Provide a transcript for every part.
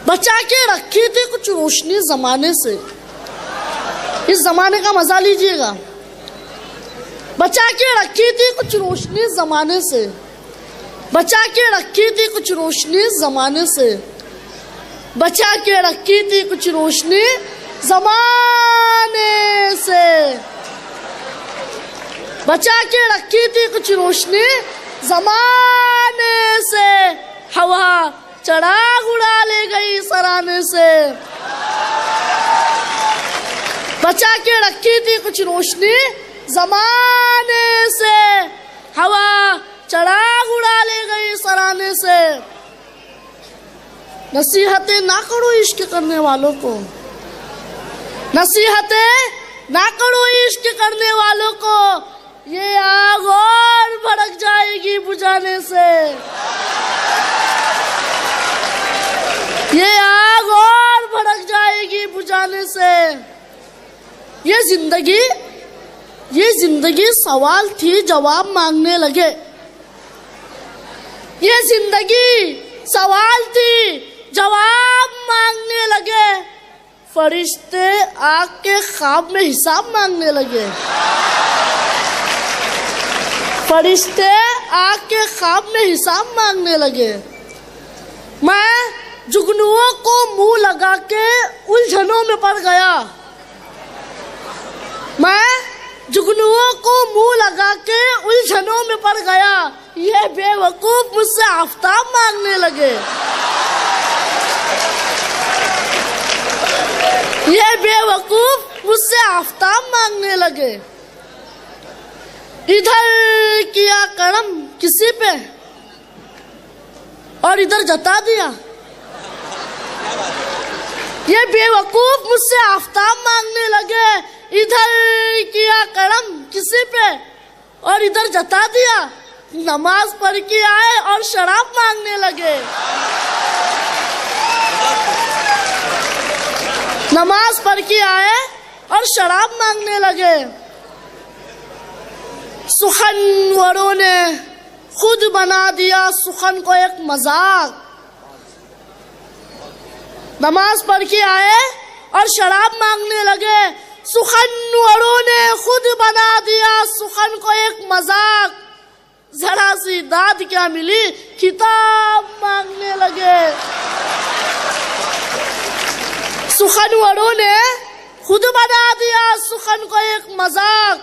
बचा के रखी थी कुछ रोशनी जमाने से, इस जमाने का मजा लीजिएगा। बचा के रखी थी कुछ रोशनी जमाने से, बचा के रखी थी कुछ रोशनी जमाने से, बचा के रखी थी कुछ रोशनी जमाने से, बचा के रखी थी कुछ रोशनी जमाने से, हवा चराग उड़ा ले गई सराने से। बचा के रखी थी कुछ रोशनी जमाने से, हवा चराग उड़ा ले गई सराने से। नसीहतें ना करो इश्क करने वालों को, नसीहतें ना करो इश्क करने वालों को, ये आग और भड़क जाएगी बुझाने से, ये आग और भड़क जाएगी बुझाने से। ये जिंदगी सवाल थी जवाब मांगने लगे, ये जिंदगी सवाल थी जवाब मांगने लगे, फरिश्ते आग के ख्वाब में हिसाब मांगने लगे, फरिश्ते आग के ख्वाब में हिसाब मांगने लगे। मैं जुगनुओं को मुंह लगा के उलझनों में पड़ गया, मैं जुगनुओं को मुंह लगा के उलझनों में पड़ गया, ये बेवकूफ मुझसे आफताब मांगने लगे, ये बेवकूफ मुझसे आफताब मांगने लगे। इधर किया करम किसी पे और इधर जता दिया, ये बेवकूफ मुझसे आफताब मांगने लगे। इधर किया करम किसी पे और इधर जता दिया, नमाज पढ़ के आए और शराब मांगने लगे, नमाज पढ़ के आए और शराब मांगने लगे। सुखनवरों ने खुद बना दिया सुखन को एक मजाक, नमाज पढ़ के आए और शराब मांगने लगे। सुखनवरों ने खुद बना दिया सुखन को एक मजाक, जरा सी दाद क्या मिली खिताब मांगने लगे। सुखनवरों ने खुद बना दिया सुखन को एक मजाक,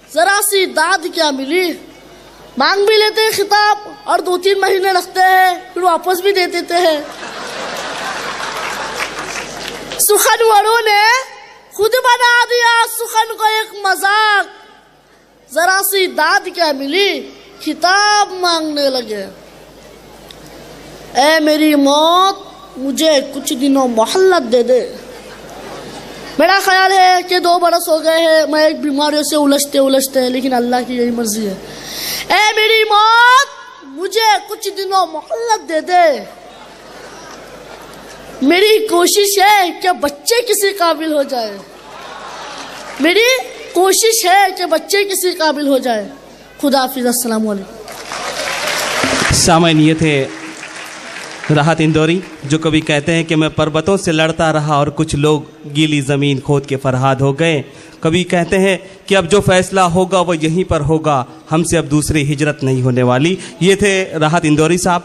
जरा सी दाद क्या मिली, मांग भी लेते हैं खिताब और 2-3 महीने रखते हैं फिर वापस भी दे देते हैं। सुखनवरों ने खुद बना दिया सुखन को एक मजाक, जरा सी दाद क्या मिली खिताब मांगने लगे। ऐ मेरी मौत मुझे कुछ दिनों मोहल्लत दे दे, मेरा ख्याल है कि 2 बरस हो गए हैं मैं एक बीमारियों से उलझते उलझते हैं, लेकिन अल्लाह की यही मर्जी है। ऐ मेरी मौत मुझे कुछ दिनों मोहल्लत दे दे, मेरी कोशिश है कि बच्चे किसी काबिल हो जाए, मेरी कोशिश है कि बच्चे किसी काबिल हो जाए। खुदा हाफिज़, अस्सलाम वालेकुम। सामान्य ये थे राहत इंदौरी, जो कभी कहते हैं कि मैं पर्वतों से लड़ता रहा और कुछ लोग गीली ज़मीन खोद के फरहाद हो गए। कभी कहते हैं कि अब जो फैसला होगा वो यहीं पर होगा, हमसे अब दूसरी हिजरत नहीं होने वाली। ये थे राहत इंदौरी साहब।